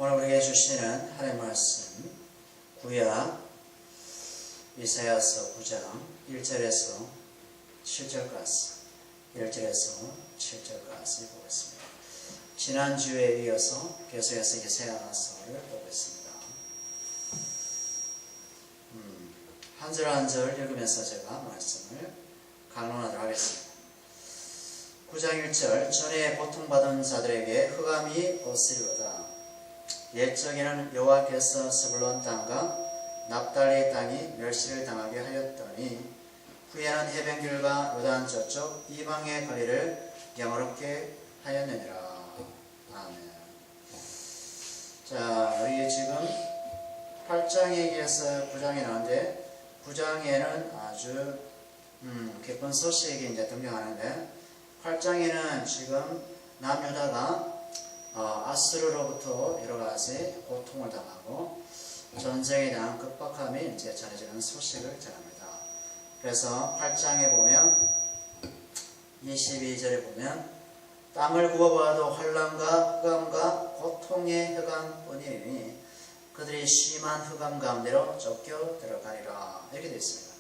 오늘 우리에게 주시는 하나님의 말씀 구약 이사야서 9장 1절에서 7절까지 보겠습니다. 지난주에 이어서 계속해서 이사야서를 보고 있습니다. 한 절 한 절 읽으면서 제가 말씀을 강론하도록 하겠습니다. 9장 1절 전에 고통받은 자들에게 흑암이 없으리로다. 옛적에는 여호와께서 스불론 땅과 납달리 땅이 멸시를 당하게 하였더니 후에는 해변길과 요단 저쪽 이방의 거리를 영화롭게 하였느니라. 아멘. 자, 우리 지금 8장에 이어서 9장에 나오는데 9장에는 아주 기쁜 소식이 이제 등장하는데 8장에는 지금 남유다가 아수르로부터 여러 가지 고통을 당하고 전쟁에 대한 급박함이 이제 전해지는 소식을 전합니다. 그래서 8장에 보면 22절에 보면 땅을 구워보아도 환난과 흑암과 고통의 흑암뿐이니 그들이 심한 흑암 가운데로 쫓겨 들어가리라. 이렇게 되어 있습니다.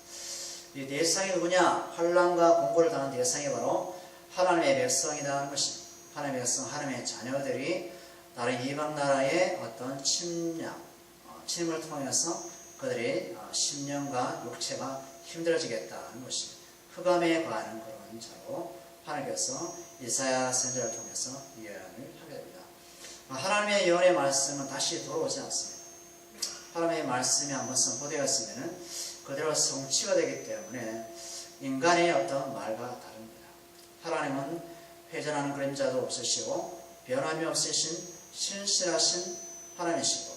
이 대상이 누구냐? 환난과 공고를 당한 대상이 바로 하나님의 백성이라는 것입니다. 하나님의 백성, 하나님의 자녀들이 다른 이방 나라의 어떤 침입을 통해서 그들이 심령과 육체가 힘들어지겠다는 것입니다. 흑암에 관한 그런 자로 하나님께서 이사야 선지자를 통해서 예언을 하게 됩니다. 하나님의 예언의 말씀은 다시 돌아오지 않습니다. 하나님의 말씀이 한번 선포되었으면 그대로 성취가 되기 때문에 인간의 어떤 말과 다릅니다. 하나님은 회전하는 그림자도 없으시고 변함이 없으신 신실하신 하나님이시고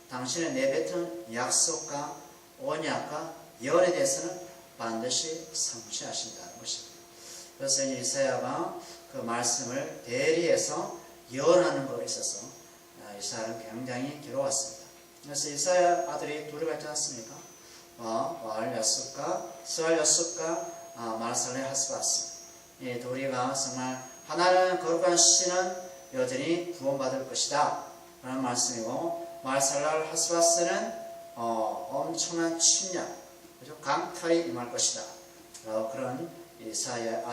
당신의 내뱉은 약속과 언약과 예언에 대해서는 반드시 성취하신다는 것입니다. 그래서 이사야가 그 말씀을 대리해서 예언하는 것에 있어서 이사야는 굉장히 괴로웠습니다. 그래서 이사야 아들이 둘이 있지 않습니까? 와알야숫과 스알야숫과 마르살레 하스바스. 이 둘이가 정말 하나는 거룩한 씨는 여전히 구원받을 것이다 라는 말씀이고 마르살레 하스바스는 엄청난 침략, 강탈이 임할 것이다. 그런 이사야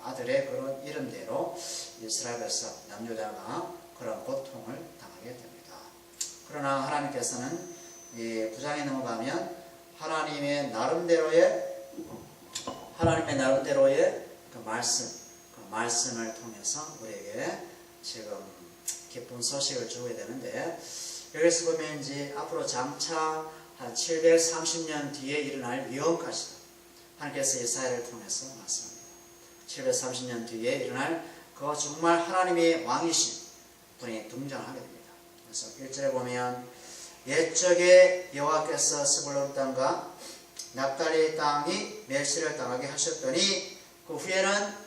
아들의 그런 이름대로 이스라엘 백성 남유다가 그런 고통을 당하게 됩니다. 그러나 하나님께서는 이 9장에 넘어가면 하나님의 나름대로의 그 말씀을 통해서 우리에게 지금 기쁜 소식을 주게 되는데 여기서 보면 이제 앞으로 장차 한 730년 뒤에 일어날 위험까지 하나님께서 이사야를 통해서 말씀합니다. 730년 뒤에 일어날 그 정말 하나님의 왕이신 분이 등장하게 됩니다. 그래서 1절에 보면 옛적에 여호와께서 스불론 땅과 납달리 땅이 멸시를 당하게 하셨더니 그 후에는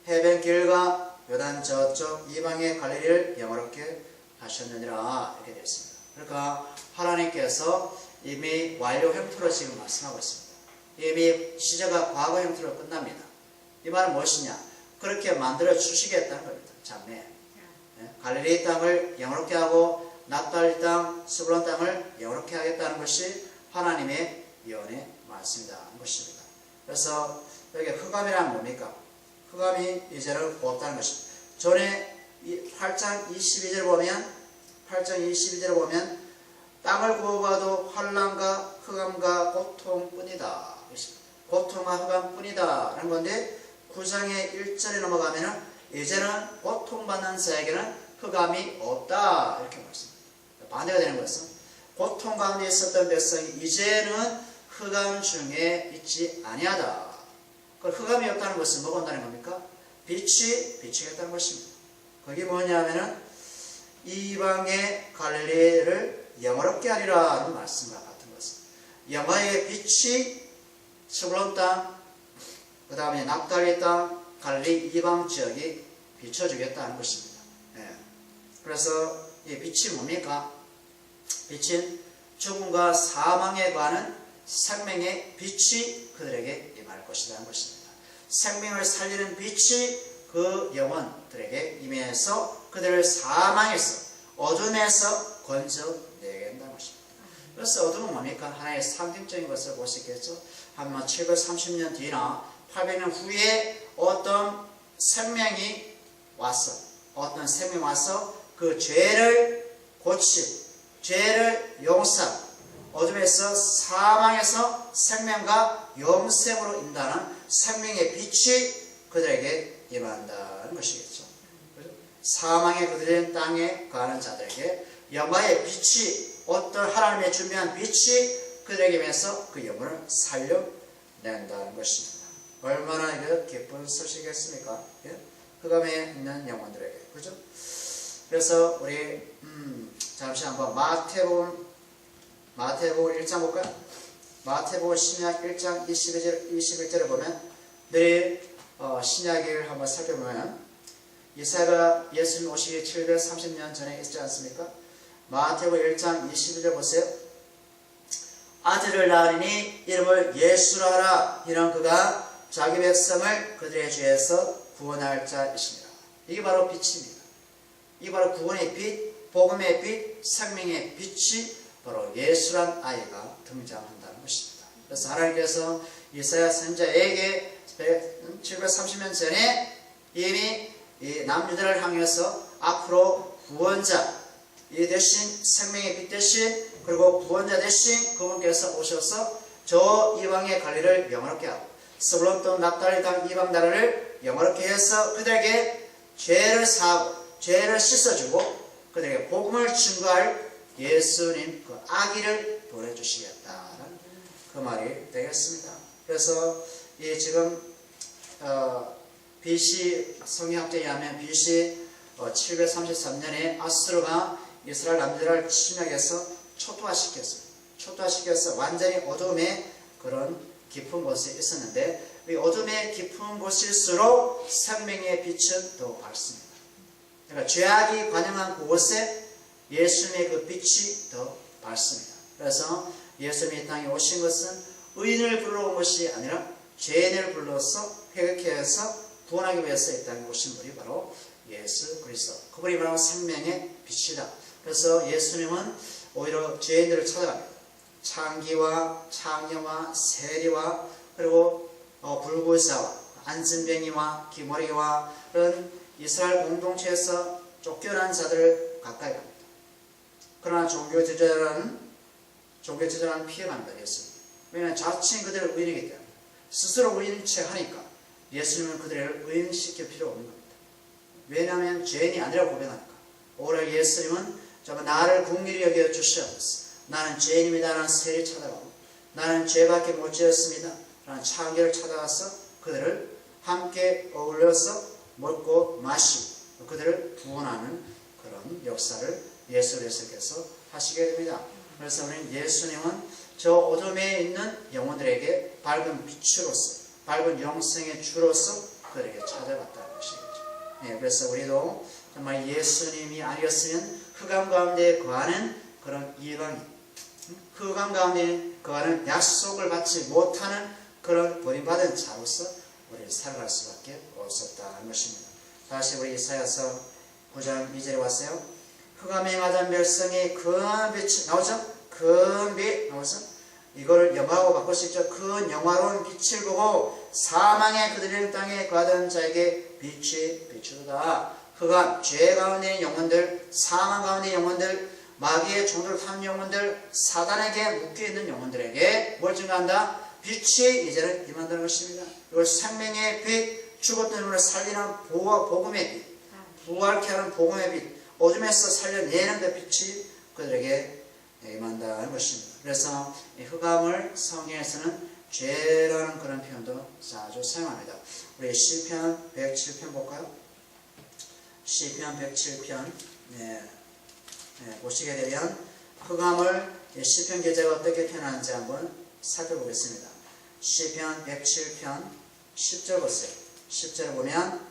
해변길과 요단 저쪽 이방의 갈릴리를 영화롭게 하셨느니라. 이렇게 되어 있습니다. 그러니까 하나님께서 이미 완료 형태로 지금 말씀하고 있습니다. 이미 시제가 과거 형태로 끝납니다. 이 말은 무엇이냐? 그렇게 만들어 주시겠다는 겁니다. 장래 갈릴리 땅을 영화롭게 하고 납달리 땅, 스불론 땅을 영화롭게 하겠다는 것이 하나님의 예언의 말씀이라는 것입니다. 그래서 여기 흑암이란 뭡니까? 흑암이 이제는 없다는 것입니다. 전에 8장 22절 보면 땅을 구워봐도 환난과 흑암과 고통뿐이다. 고통과 흑암뿐이다 라는 건데 9장의 1절에 넘어가면 이제는 고통받는 자에게는 흑암이 없다 이렇게 말씀합니다. 반대가 되는 것은 고통 가운데 있었던 백성이 이제는 흑암 중에 있지 아니하다. 흑암이 없다는 것은 뭐가 온다는 겁니까? 빛이 비치겠다는 것입니다. 그게 뭐냐면은 이방의 갈릴리를 영화롭게 하리라는 말씀과 같은 것입니다. 영화의 빛이 스불론 땅, 그 다음에 납달리 땅, 갈릴리 이방 지역이 비춰주겠다는 것입니다. 그래서 이 빛이 뭡니까? 빛은 죽음과 사망에 관한 생명의 빛이 그들에게 임할 것이라는 것입니다. 생명을 살리는 빛이 그 그 영혼들에게 임해서 그들을 사망에서 어둠에서 건져내게 한다는 것입니다. 그래서 어둠은 뭡니까? 하나의 상징적인 것을 볼 수 있겠죠. 한 730년 뒤나 800년 후에 어떤 생명이 와서 그 죄를 고치고 죄를 용서하고 어둠에서 사망에서 생명과 영생으로 인도하는 생명의 빛이 그들에게 임한다는 것이겠죠. 사망의 그들의 땅에 거하는 자들에게 영화의 빛이 어떤 하나님의 준비한 빛이 그들에게 임해서 그 영혼을 살려낸다는 것입니다. 얼마나 기쁜 소식이겠습니까? 예? 흑암에 있는 영혼들에게. 그죠? 그래서 우리 잠시 한번 마태복음 1장 볼까요? 마태복음 신약 1장 21절을 보면 늘 신약을 한번 살펴보면 이사야가 예수님 오시기 730년 전에 있지 않습니까? 마태복음 1장 21절 보세요. 아들을 낳으리니 이름을 예수라 하라. 이는 그가 자기 백성을 그들의 죄에서 구원할 자이십니다. 이게 바로 빛입니다. 이게 바로 구원의 빛, 복음의 빛, 생명의 빛이 바로 예수란 아이가 등장한다는 것입니다. 그래서 하나님께서 이사야 선지자에게 730년 전에 이미 이 남유다를 향해서 앞으로 구원자 이 대신 생명의 빛 대신 그리고 구원자 대신 그분께서 오셔서 저 이방의 관리를 영원롭게 하고 스불론 또 납달리 당 이방 나라를 영원롭게 해서 그들에게 죄를 사하고 죄를 씻어주고 그들에게 복음을 증거할 예수님 그 아기를 보내주시겠다는 그 말이 되겠습니다. 그래서 이 지금 BC 성경학자에 의하면 BC 733년에 아수르가 이스라엘 남유다를 침략해서 초토화시켜서 완전히 어둠의 그런 깊은 곳에 있었는데 이 어둠의 깊은 곳일수록 생명의 빛은 더 밝습니다. 그러니까 죄악이 관영한 그곳에 예수님의 그 빛이 더 밝습니다. 그래서 예수님이 이 땅에 오신 것은 의인을 불러온 것이 아니라 죄인을 불러서 회개케 해서 구원하기 위해서 이 땅에 오신 분이 바로 예수 그리스도. 그분이 바로 생명의 빛이다. 그래서 예수님은 오히려 죄인들을 찾아갑니다. 창기와 창녀와 세리와 그리고 불구사와 안진뱅이와 기머리와 그런 이스라엘 공동체에서 쫓겨난 자들을 가까이 갑니다. 그러나 종교 지도자는 피해갑니다. 예수님. 왜냐하면 자칭 그들을 의인이기 때문에 스스로 의인인 척 하니까 예수님은 그들을 의인시킬 필요 없는 겁니다. 왜냐하면 죄인이 아니라고 고백하니까. 오히려 예수님은 정말 나를 긍휼히 여겨 주시옵소서. 나는 죄인입니다. 라는 세리 찾아가고 나는 죄밖에 못 지었습니다. 라는 창기를 찾아가서 그들을 함께 어울려서 먹고 마시고 그들을 구원하는 그런 역사를 예수 그리스도께서 하시게 됩니다. 그래서 우리는 예수님은 저 어둠에 있는 영혼들에게 밝은 빛으로서 밝은 영생의 주로서 그들에게 찾아갔다는 것이겠죠. 네, 그래서 우리도 정말 예수님이 아니었으면 흑암 가운데 거하는 그런 이방인, 흑암 가운데 거하는 약속을 받지 못하는 그런 버림받은 자로서 우리는 살아갈 수밖에 없었다는 것입니다. 다시 우리 이사야서 9장 2절에 왔어요. 흑암에 맞은 백성이 큰 빛이 나오죠? 큰 빛 나오죠? 이걸 영화로 바꿀 수 있죠. 큰 영화로운 빛을 보고 사망의 그들의 땅에 거하던 자에게 빛이 비추다. 흑암, 죄 가운데 있는 영혼들, 사망 가운데 있는 영혼들, 마귀의 종들을 타는 영혼들, 사단에게 묶여있는 영혼들에게 뭘 증가한다? 빛이 이제는 임한다는 것입니다. 이걸 생명의 빛, 죽었던 영혼을 살리는 복음의 빛, 부활케 하는 복음의 빛, 어둠에서 살려내는 그 빛이 그들에게 임한다는 것입니다. 그래서 이 흑암을 성경에서는 죄라는 그런 표현도 자주 사용합니다. 우리 시편 107편 볼까요? 시편 107편 보시게 되면 흑암을 시편 기자가 어떻게 표현하는지 한번 살펴보겠습니다. 시편 107편 10절 보세요. 10절 보면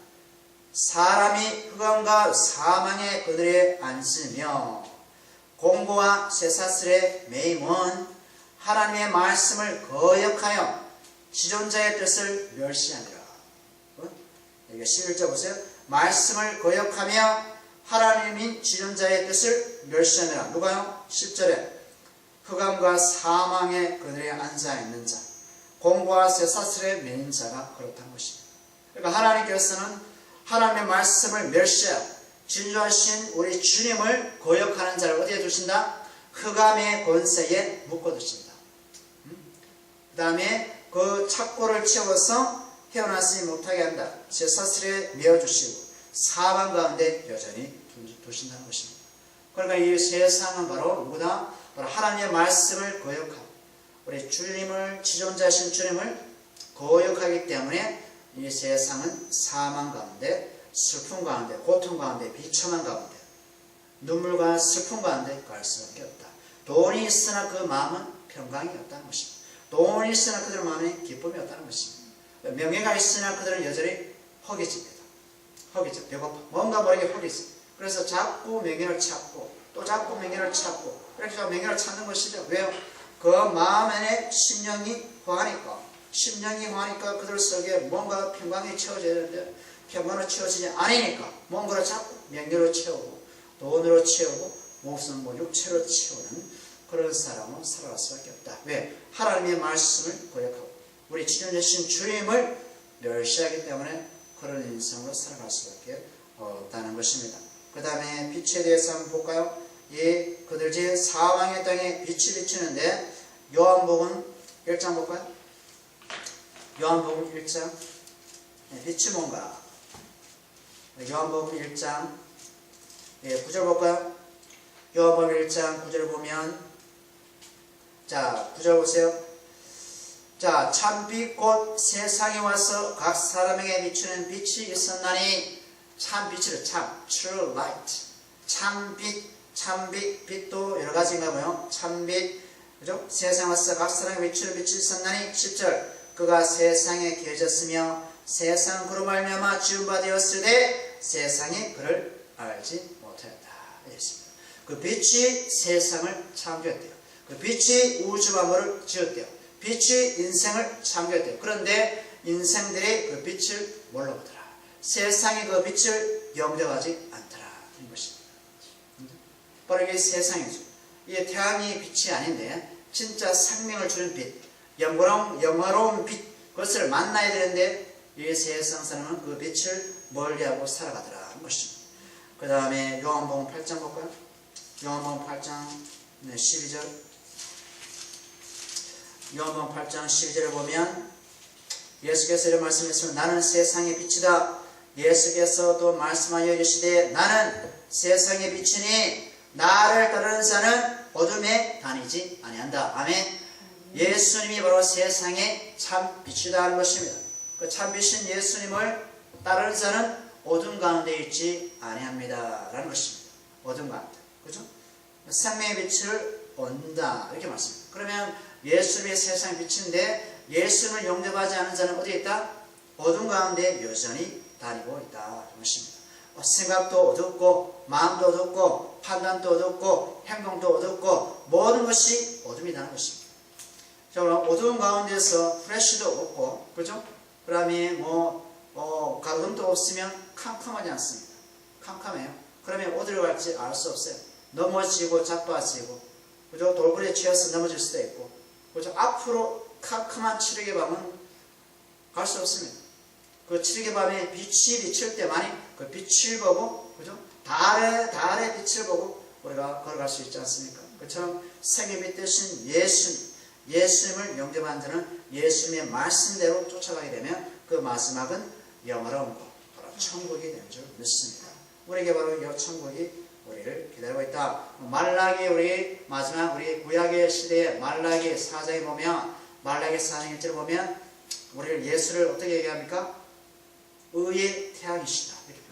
사람이 흑암과 사망의 그늘에 앉으며 공고와 쇠사슬에 매임은 하나님의 말씀을 거역하여 지존자의 뜻을 멸시하니라. 여기 11절 보세요. 말씀을 거역하며 하나님인 지존자의 뜻을 멸시하느라. 누가요? 10절에 흑암과 사망의 그늘에 앉아있는 자, 공고와 쇠사슬에 매인 자가 그렇다는 것입니다. 그러니까 하나님께서는 하나님의 말씀을 멸시하고 진주하신 우리 주님을 거역하는 자를 어디에 두신다? 흑암의 권세에 묶어두신다. 그 다음에 그 착고를 채워서 헤어나지 못하게 한다. 쇠사슬에 메어주시고 사망 가운데 여전히 두신다는 것입니다. 그러니까 이 세상은 바로 누구다? 바로 하나님의 말씀을 거역하고 우리 주님을, 지존자신 주님을 거역하기 때문에 이 세상은 사망 가운데, 슬픔 가운데, 고통 가운데, 비참한 가운데, 눈물과 슬픔 가운데 갈 수밖에 없다. 돈이 있으나 그 마음은 평강이 없다는 것입니다. 돈이 있으나 그들의 마음에 기쁨이 없다는 것입니다. 명예가 있으나 그들은 여전히 허기집니다. 허기져, 배고파. 뭔가 모르게 허기져. 그래서 자꾸 명예를 찾고 또 자꾸 명예를 찾고 이렇게 명예를 찾는 것이죠. 왜요? 그 마음 안에 심령이 허하니까 그들 속에 뭔가 평강이 채워져야 되는데 평강으로 채워지지 않으니까 뭔가로 자꾸 명예로 채우고 돈으로 채우고 목숨 육체로 채우는 그런 사람은 살아갈 수밖에 없다. 왜? 하나님의 말씀을 거역하고 우리 지존자신 주님을 멸시하기 때문에 그런 인생으로 살아갈 수밖에 없다는 것입니다. 그 다음에 빛에 대해서 한번 볼까요? 그들 집 사방의 땅에 빛이 비치는데 요한복음 1장 볼까요? 요한복음 1장 빛이 뭔가? 요한복음 1장 9절 볼까요? 요한복음 1장 9절 보면 자 9절 보세요. 자, 참빛 곧 세상에 와서 각 사람에게 비추는 빛이 있었나니 참빛으로 true light. 참빛, 빛도 여러 가지인가 봐요. 참빛, 그죠? 세상에 와서 각 사람에게 비추는 빛이 있었나니 10절 그가 세상에 계셨으며 세상 그로 말미암아 지은 바 되었을 때 세상이 그를 알지 못하였다. 이랬습니다. 그 빛이 세상을 창조했대요. 그 빛이 우주 만물을 지었대요. 빛이 인생을 창조했대요. 그런데 인생들이 그 빛을 몰라 보더라. 세상이 그 빛을 영접하지 않더라. 이런 것입니다. 바로 이게 세상이죠. 이게 태양이 빛이 아닌데 진짜 생명을 주는 빛, 영화로운 빛, 그것을 만나야 되는데 이 세상 사람은 그 빛을 멀리하고 살아가더라. 이런 것입니다. 그 다음에 요한복음 8장 볼까요? 요한복음 8장 12절 요한복음 8장 12절을 보면 예수께서 이런 말씀했으면 나는 세상의 빛이다. 예수께서 또 말씀하여 이르시되 나는 세상의 빛이니 나를 따르는 자는 어둠에 다니지 아니한다. 아멘. 예수님이 바로 세상의 참 빛이다 하는 것입니다. 그 참 빛인 예수님을 따르는 자는 어둠 가운데 있지 아니합니다 라는 것입니다. 어둠 가운데, 그죠? 생명의 빛을 얻는다 이렇게 말씀합니다. 그러면 예수님의 세상의 빛인데 예수님을 영접하지 않은 자는 어디에 있다? 어둠 가운데 여전히 다니고 있다. 것입니다. 생각도 어둡고 마음도 어둡고 판단도 어둡고 행동도 어둡고 모든 것이 어둠이라는 것입니다. 그럼 어두운 가운데서 프레쉬도 없고 그죠? 그 다음에 가금도 없으면 캄캄하지 않습니다. 캄캄해요. 그러면 어디로 갈지 알 수 없어요. 넘어지고 자빠지고 그죠? 돌부리에 취해서 넘어질 수도 있고 그죠? 앞으로 캄캄한 칠흑의 밤은 갈 수 없습니다. 그 칠흑의 밤에 빛이 비칠 때만이 그 빛을 보고 그죠? 달의 빛을 보고 우리가 걸어갈 수 있지 않습니까? 그처럼 생의 빛 되신 예수님을 영접한 자는 예수님의 말씀대로 쫓아가게 되면 그 마지막은 영원한 곳, 바로 천국이 된 줄 믿습니다. 우리에게 바로 이 천국이 우리를 기다리고 있다. 말라기 우리 마지막 우리 구약의 시대에 말라기 4장에 보면 말라기 4장 1절을 보면 우리를 예수를 어떻게 얘기합니까? 의의 태양이시다. 이렇게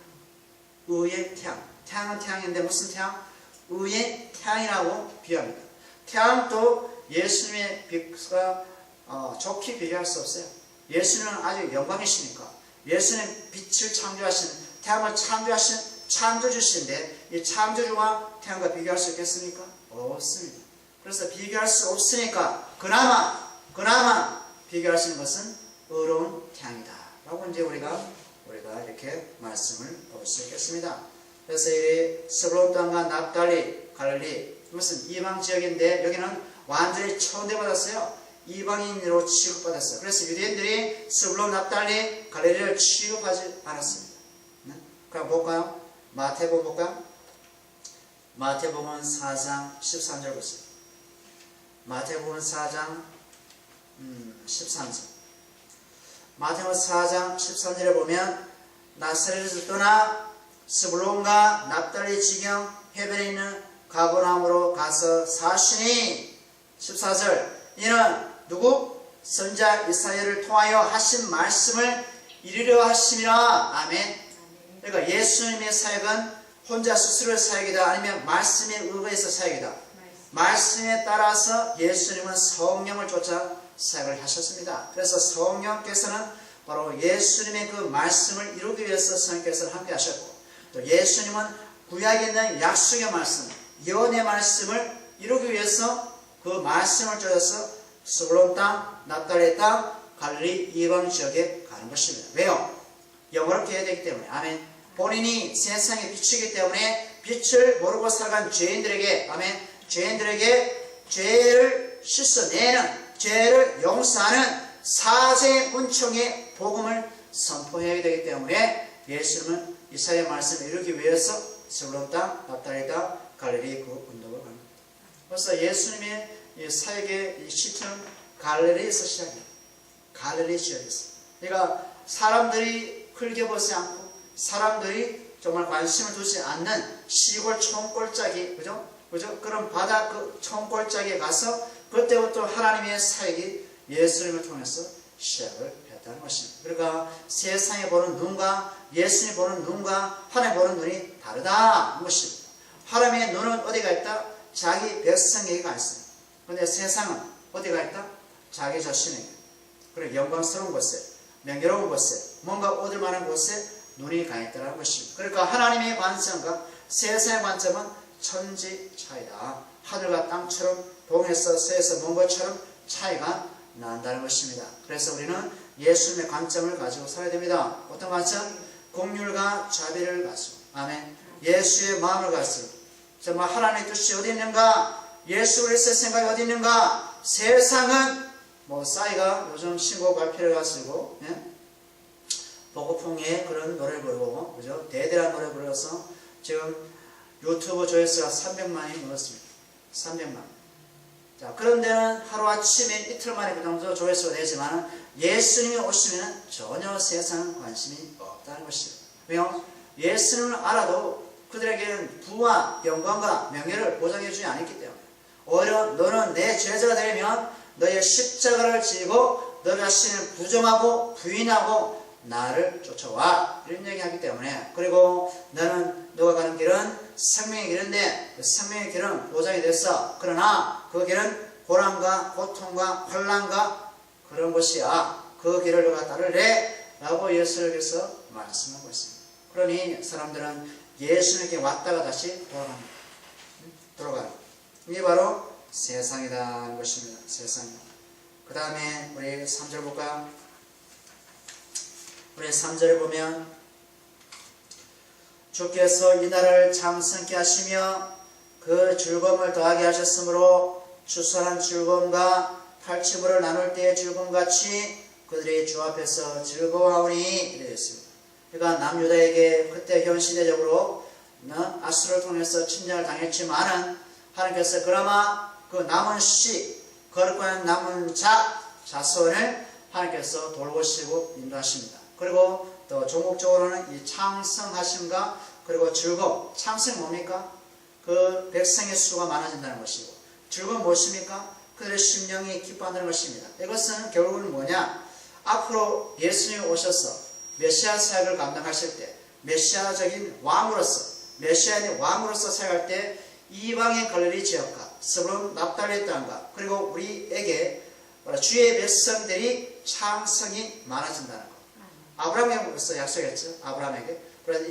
의의 태양. 태양은 태양인데 무슨 태양? 의의 태양이라고 비유합니다. 태양도 예수님의 빛과 좋게 비교할 수 없어요. 예수님은 아주 영광이시니까 예수님 빛을 창조하신 태양을 창조하신 창조주신데 이 창조주와 태양과 비교할 수 있겠습니까? 없습니다. 그래서 비교할 수 없으니까 그나마 비교할 수 있는 것은 의로운 태양이다 라고 이제 우리가 이렇게 말씀을 볼 수 있겠습니다. 그래서 이 스불론 땅과 납달리, 갈릴리 이것은 이방 지역인데 여기는 완전히 천대받았어요. 이방인으로 취급받았어요. 그래서 유대인들이 스불론, 납달리, 갈릴리를 취급하지 않았습니다. 네? 그럼 볼까요? 마태복음 볼까요? 마태복음 4장 13절 보세요. 마태복음 4장 13절. 마태복음 4장 13절에 보면 나사렛에서 떠나 스불론과 납달리 지경 해변에 있는 가버나움으로 가서 사시니 14절. 이는 누구? 선지자 이사야를 통하여 하신 말씀을 이루려 하심이라. 아멘. 그러니까 예수님의 사역은 혼자 스스로의 사역이다, 아니면 말씀에 의거해서 사역이다. 말씀에 따라서 예수님은 성령을 쫓아 사역을 하셨습니다. 그래서 성령께서는 바로 예수님의 그 말씀을 이루기 위해서 성령께서 함께 하셨고, 또 예수님은 구약에 있는 약속의 말씀, 예언의 말씀을 이루기 위해서 그 말씀을 쫓아서 스불론 땅, 납달리 땅, 갈릴리 이방 지역에 가는 것입니다. 왜요? 영어롭게 해야 되기 때문에. 아멘. 본인이 세상에 빛이기 때문에 빛을 모르고 살아간 죄인들에게, 아멘, 죄인들에게 죄를 씻어내는, 죄를 용서하는 사죄 은총의 복음을 선포해야 되기 때문에 예수님은 이사야 말씀을 이루기 위해서 스불론 땅, 납달리 땅, 갈릴리 그 운동을 합니다. 그래서 예수님의 사역의 시초는 갈릴리에서 시작해요. 갈릴리 지역에서. 그러니까 사람들이 흘겨보지 않고 사람들이 정말 관심을 두지 않는 시골 촌골짜기, 그죠? 그런 바다 그 촌골짜기에 가서 그때부터 하나님의 사역이 예수님을 통해서 시작을 했다는 것입니다. 그러니까 세상에 보는 눈과 예수님 보는 눈과 하나님 보는 눈이 다르다는 것입니다. 하나님의 눈은 어디가 있다? 자기 백성에게 가 있어요. 그런데 세상은 어디가 있다? 자기 자신에게. 그리고 영광스러운 곳에, 명예로운 곳에, 뭔가 얻을 만한 곳에 눈이 가 있다는 것입니다. 그러니까 하나님의 관점과 세상의 관점은 천지 차이다. 하늘과 땅처럼 동에서 서에서 먼 것처럼 차이가 난다는 것입니다. 그래서 우리는 예수님의 관점을 가지고 살아야 됩니다. 어떤 관점? 긍휼과 자비를 가지고, 아멘, 예수의 마음을 가지고, 정말 하나님의 뜻이 어디 있는가, 예수 그리스도의 생각이 어디 있는가. 세상은 뭐 싸이가 요즘 신곡 발표를 가지고, 예? 보고풍의 그런 노래를 부르고, 그죠? 대대한 노래 불러서 지금 유튜브 조회수가 300만이 넘었습니다. 300만. 자, 그런 데는 하루아침에 이틀 만에 그 정도 조회수가 되지만 예수님이 오시면 전혀 세상 관심이 없다는 것이에요. 왜요? 예수님을 알아도 그들에게는 부와 영광과 명예를 보장해주지 않았기 때문에, 오히려 너는 내 제자가 되려면 너의 십자가를 지고 너 자신을 부정하고 부인하고 나를 쫓아와, 이런 얘기하기 때문에, 그리고 너가 가는 길은 생명의 길인데 그 생명의 길은 보장이 됐어. 그러나 그 길은 고난과 고통과 환난과 그런 것이야. 그 길을 너가 따르래 라고 예수님께서 말씀하고 있습니다. 그러니 사람들은 예수님께 왔다가 다시 돌아가는 이게 바로 세상이라는 것입니다. 세상이다. 그 다음에 우리 3절 볼까요? 우리 3절을 보면, 주께서 이 나라를 장성케 하시며 그 즐거움을 더하게 하셨으므로 추수하는 즐거움과 탈취물을 나눌 때의 즐거움같이 그들이 주 앞에서 즐거워하오니, 이래 됐습니다. 그러니까 남유다에게 그때 현 시대적으로 아수르를 통해서 침략을 당했지만은 하나님께서 그나마 그 남은 씨, 거룩한 남은 자손을 하나님께서 돌보시고 인도하십니다. 그리고 또 종국적으로는 이 창성하심과 그리고 즐거움. 창성이 뭡니까? 그 백성의 수가 많아진다는 것이고, 즐거움 무엇입니까? 그들의 심령이 기뻐한다는 것입니다. 이것은 결국은 뭐냐? 앞으로 예수님이 오셔서 메시아 사역을 감당하실 때, 메시아적인 왕으로서, 메시아의 왕으로서 사역할 때 이방의 갈릴리 지역과 스불론 납달리 땅과 그리고 우리에게 주의 백성들이 창성이 많아진다는 것. 아브라함에게 벌써 약속했죠. 아브라함에게. 그래서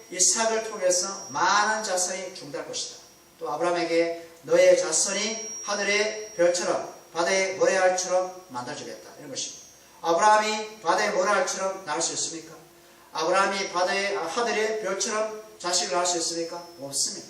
이삭을 통해서 많은 자손이 중대할 것이다. 또 아브라함에게 너의 자손이 하늘의 별처럼 바다의 모래알처럼 만들어주겠다. 이런 것입니다. 아브라함이 바다의 모래알처럼 나올 수 있습니까? 아브라함이 바다의 하늘의 별처럼 자식을 낳을 수 있습니까? 없습니다.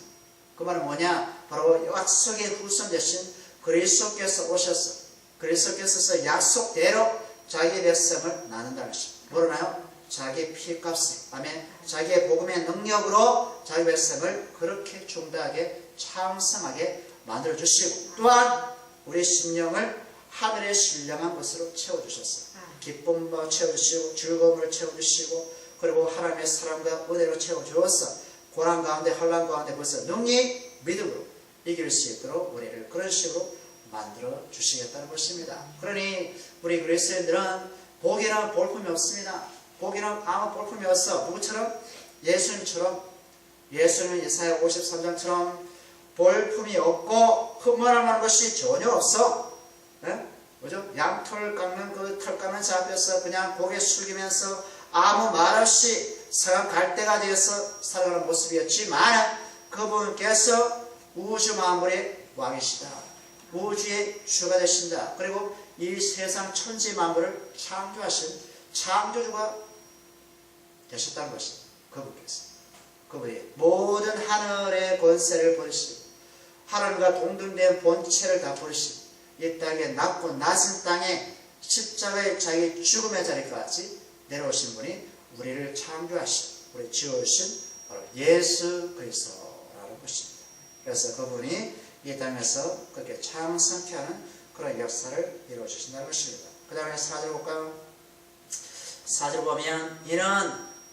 그 말은 뭐냐? 바로 약속의 후손 대신 그리스도께서 오셔서 그리스도께서 약속대로 자기의 백성을 나눈다는 것입니다. 모르나요? 자기의 피값에, 아멘, 자기의 복음의 능력으로 자기 백성을 그렇게 중대하게 창성하게 만들어주시고, 또한 우리 심령을 하늘의 신령한 것으로 채워주셨어요. 기쁨으로 채워주시고 즐거움으로 채워주시고, 그리고 하나님의 사랑과 은혜로 채워주어서 고난 가운데 환난 가운데 벌써 능히 믿음으로 이길 수 있도록 우리를 그런 식으로 만들어 주시겠다는 것입니다. 그러니 우리 그리스도인들은 복이란 볼품이 없습니다. 복이란 아무 볼품이 없어. 누구처럼? 예수님처럼. 예수님은 이사야 53장처럼 볼품이 없고 흠모할 것이 전혀 없어. 네? 뭐죠? 양털 깎는 그 털 깎는 자 앞에서 그냥 고개 숙이면서 아무 말 없이 서양 갈대가 되어서 살아가는 모습이었지만, 그분께서 우주 만물의 왕이시다. 우주의 주가 되신다. 그리고 이 세상 천지 만물을 창조하신 창조주가 되셨다는 것입니다. 그분께서. 그분이 모든 하늘의 권세를 버리시고 하나님과 동등된 본체를 다 버리시고 이 땅에 낮고 낮은 땅에 십자가의 자기 죽음의 자리까지 내려오신 분이 우리를 창조하신, 우리 지어주신 바로 예수 그리스도라는 것입니다. 그래서 그분이 이 땅에서 그렇게 창성케 하는 그런 역사를 이루어주신다는 것입니다. 그 다음에 4절 볼까요? 4절 보면 이는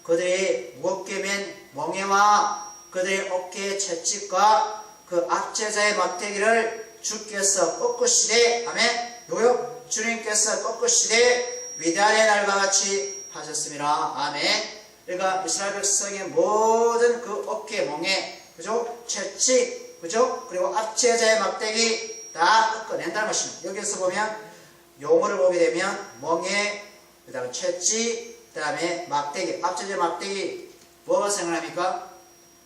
그들의 무겁게 맨 멍에와 그들의 어깨의 채찍과 그 압제자의 막대기를 주께서 꺾으시되, 아멘, 누구요? 주님께서 꺾으시되 위대한의 날과 같이 하셨습니다. 아멘. 그러니까 이스라엘 백성의 모든 그 어깨, 멍에, 그죠? 채찍, 그죠? 그리고 압제자의 막대기 다 꺾어낸다는 것입니다. 여기서 보면 용어를 보게 되면 멍에, 그 다음에 채찍, 그 다음에 막대기, 압제자의 막대기, 뭐가 생각납니까?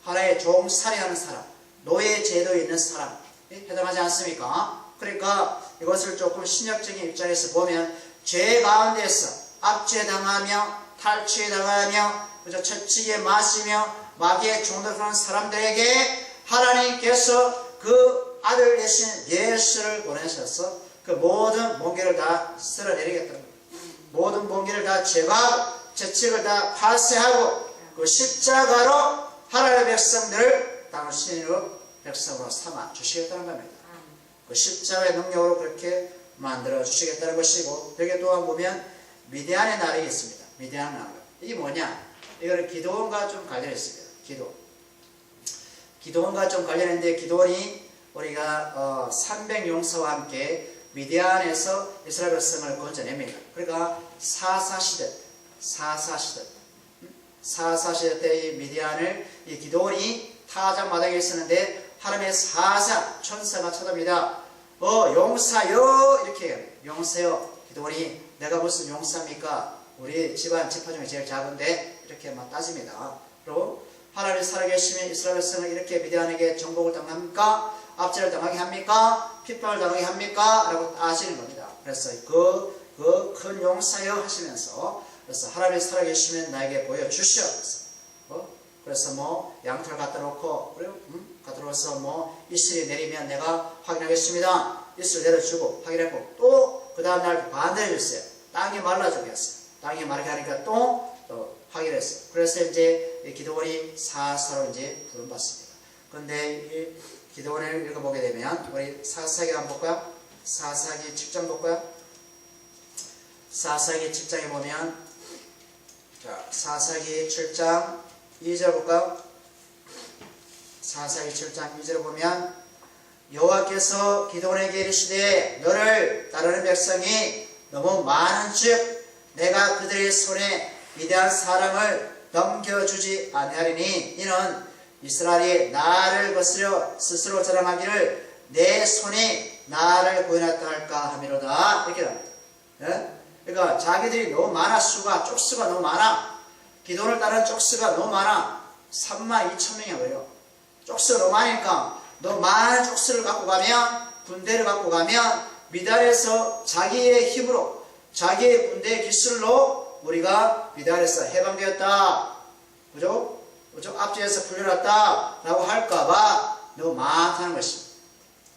하나의 종살이하는 사람, 노예 제도에 있는 사람 해당하지 않습니까? 그러니까 이것을 조금 신약적인 입장에서 보면 죄 가운데서 압제당하며 탈취당하며 그저 채찍에 맞으며 마귀에 종독하는 사람들에게 하나님께서 그 아들 대신 예수를 보내셔서 그 모든 멍에를 다 쓸어내리겠다는 거예요. 모든 멍에를 다 제거하고 채찍을 다 파쇄하고 그 십자가로 하나님의 백성들을 당신의 백성으로 삼아 주시겠다는 겁니다. 그 십자가의 능력으로 그렇게 만들어 주시겠다는 것이고, 여기 또한 보면 미디안의 날이 있습니다. 미디안 날. 이게 뭐냐? 이거는 기도원과 좀 관련이 있습니다. 기도원과 좀 관련인데, 기도원이 우리가 300용사와 함께 미디안에서 이스라엘 백성을 건져냅니다. 그러니까 사사시대 때 이 미디안을 이 기도원이 타작마당에 있었는데 하나님의 사사 천사가 쳐답니다. 용사여, 이렇게 해요. 용사여. 기도원이 내가 무슨 용사입니까? 우리 집안 지파 중에 제일 작은데, 이렇게 막 따집니다. 그리고 하나님 살아계시면 이스라엘 백성을 이렇게 미디안에게 정복을 당합니까? 압제를 당하게 합니까? 핍박을 당하게 합니까? 라고 따지는 겁니다. 그래서 그 큰 용사여 하시면서, 그래서 하나님 살아계시면 나에게 보여주시오. 그래서 뭐 양털 갖다 놓고, 그리고 갖다 놓아서 뭐 이슬이 내리면 내가 확인하겠습니다. 이슬 내려주고 확인했고, 또 그 다음날 반대해 줬어요. 땅이 말라지게 했어요. 땅이 마르게 하니까 또 확인했어요. 그래서 이제 기도원이 사사로 이제 부름받습니다. 그런데 이 기도원을 읽어보게 되면 우리 사사기 한번 볼까요? 사사기 7장 볼까요? 사사기 7장에 보면, 자, 사사기 7장 2절 볼까요? 사사기 7장 2절 보면 여호와께서 기도원에게 이르시되 너를 따르는 백성이 너무 많은즉 내가 그들의 손에 위대한 사람을 넘겨주지 아니하리니 이는 이스라엘이 나를 거스려 스스로 자랑하기를 내 손이 나를 구원했다 할까 함이로다. 이렇게 합니다. 네? 그러니까 자기들이 너무 많아, 쪽수가 너무 많아. 기도를 따르는 쪽수가 너무 많아. 32,000명이 그래요. 쪽수가 너무 많으니까 너무 많은 쪽수를 갖고 가면, 군대를 갖고 가면 미달에서 자기의 힘으로, 자기의 군대의 기술로 우리가 비단에서 해방되었다. 그죠? 그죠? 앞뒤에서 풀려났다. 라고 할까봐 너무 많다는 것입니다.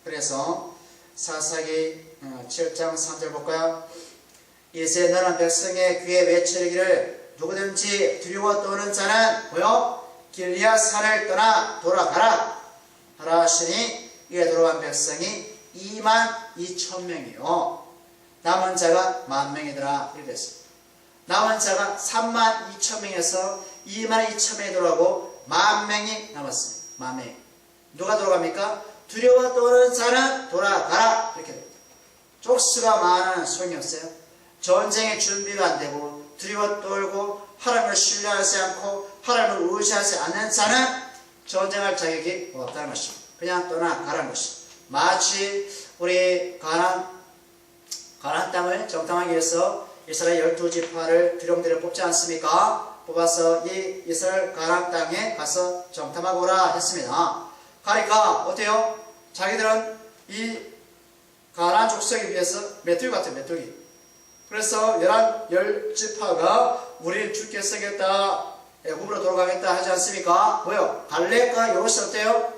그래서 사사기 7장 3절 볼까요? 이제 너는 백성의 귀에 외치르기를 누구든지 두려워 떠는 자는 뭐요? 길리앗 산을 떠나 돌아가라 하라 하시니 이에 돌아간 백성이 22,000명이요 남은 자가 10,000명이더라 이렇게 됐습니다. 남은 자가 32,000명에서 22,000명이 돌아가고 10,000명이 남았습니다. 10,000명. 누가 돌아갑니까? 두려워 떠는 자는 돌아가라 이렇게 됩니다. 족수가 많으면 소용이 없어요. 전쟁의 준비가 안 되고 두려워 떨고 하나님을 신뢰하지 않고 하나님을 의지하지 않는 자는 전쟁할 자격이 없다는 것입니다. 그냥 떠나가라는 것입니다. 마치 우리 가나안 땅을 정탐하기 위해서 이스라엘 12지파를 두령들을 뽑지 않습니까? 뽑아서 이 이스라엘 가나안 땅에 가서 정탐하고 오라 했습니다. 가니까 어때요? 자기들은 이 가나안 족속에 비해서 메뚜기 같아요. 메뚜기. 그래서 10지파가 우리를 죽게 쓰겠다 애굽으로 돌아가겠다 하지 않습니까? 뭐요? 갈렙과 여호수아 어때요?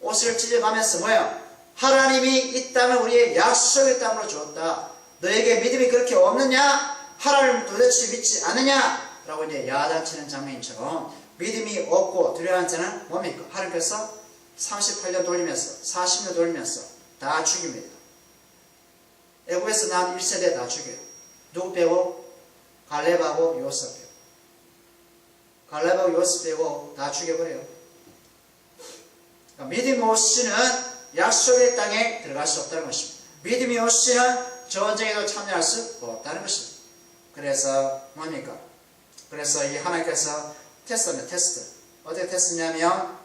옷을 찢어가면서 뭐요? 하나님이 이 땅을 우리의 약속의 땅으로 주었다. 너에게 믿음이 그렇게 없느냐? 하나님을 도대체 믿지 않느냐? 라고 이제 야단치는 장면처럼 믿음이 없고 두려워하는 자는 뭡니까? 하나님께서 38년 돌리면서 40년 돌리면서 다 죽입니다. 애굽에서 난 1세대 다 죽여요. 누구 빼고? 갈렙하고 여호수아 빼고. 갈렙하고 여호수아 빼고 다 죽여버려요. 그러니까 믿음이 없이는 약속의 땅에 들어갈 수 없다는 것입니다. 믿음이 없이는 전쟁에도 참여할 수 없다는 것입니다. 그래서 뭡니까? 그래서 이 하나님께서 테스트입니다. 테스트. 어떻게 테스트냐면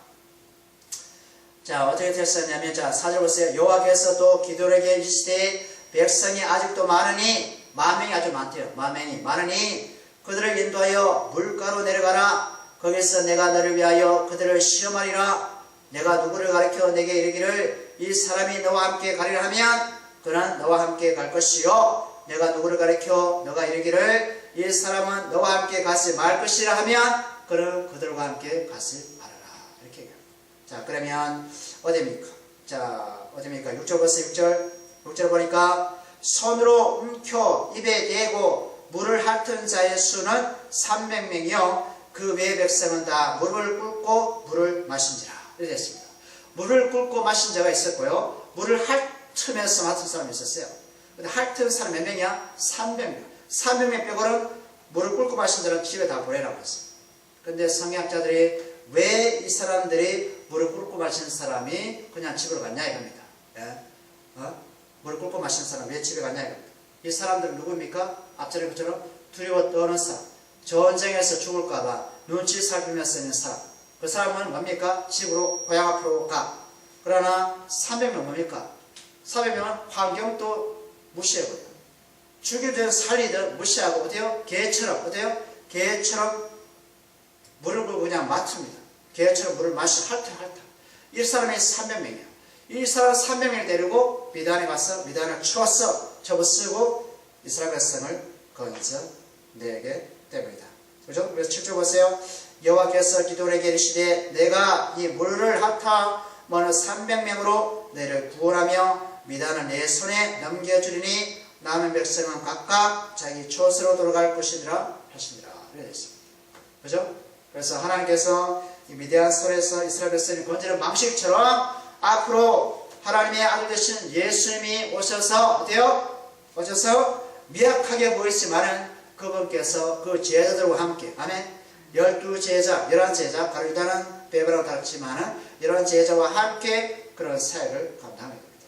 자 어떻게 테스트했냐면 자 4절 보세요. 여호와께서 또 기드온에게 이르시되 백성이 아직도 많으니 10,000명이 아주 많대요. 10,000명이 많으니 그들을 인도하여 물가로 내려가라. 거기서 내가 너를 위하여 그들을 시험하리라. 내가 누구를 가르쳐 내게 이르기를 이 사람이 너와 함께 가리라 하면 그는 너와 함께 갈 것이요 내가 누구를 가르쳐 너가 이르기를 이 사람은 너와 함께 가지 말 것이라 하면 그는 그들과 함께 가지 말아라. 이렇게 얘기합니다. 자 그러면 어디입니까? 자 어디입니까? 6절 보세요. 6절 보니까 손으로 움켜 입에 대고 물을 핥은 자의 수는 300명이요 그 외의 백성은 다 물을 꿇고 물을 마신지라. 이렇게 됐습니다. 물을 꿇고 마신 자가 있었고요 물을 핥으면서 맡은 사람이 있었어요. 근데 핥은 사람 몇 명이야? 300명. 300명 빼고는 물을 꿇고 마신 자는 집에 다 보내라고 했어요. 근데 성경학자들이 왜 이 사람들이 물을 꿇고 마신 사람이 그냥 집으로 갔냐 이겁니다. 예? 물을 꿇고 마신 사람 왜 집에 갔냐 이겁니다. 이 사람들은 누구입니까? 앞전에 것처럼 두려워 떠는 사람, 전쟁에서 죽을까봐 눈치 살피면서 있는 사람. 그 사람은 뭡니까? 집으로 고향 앞으로 가. 그러나 300명 뭡니까? 300명은 환경도 무시해버려요. 죽이든 살리든 무시하고 어때요? 개처럼 어때요? 개처럼 물을 굴고 그냥 맡습니다. 개처럼 물을 마시고 핥아. 이 사람이 300명이야. 이 사람 300명을 데리고 미단에 가서 미단을 접어쓰고 이스라엘 백성을 건져내게 됩니다. 그죠? 그래서 7절 보세요. 여호와께서 기드온에게 이르시되 내가 이 물을 핥아 먼 300명으로 너를 구원하며 미단을 내 손에 넘겨주리니 남은 백성은 각각 자기 촌으로 돌아갈 것이니라 하시니라. 이렇게 됐습니다. 그죠? 그래서 하나님께서 이 미디안 손에서 이스라엘 백성을 건지는 방식처럼 앞으로 하나님의 아들 되신 예수님이 오셔서 어때요? 오셔서 미약하게 보이지만은 그분께서 그 제자들과 함께 아멘 12제자, 11제자 가로 유다는 베베라고 다르지만은 이런 제자와 함께 그런 사역을 감당하게 됩니다.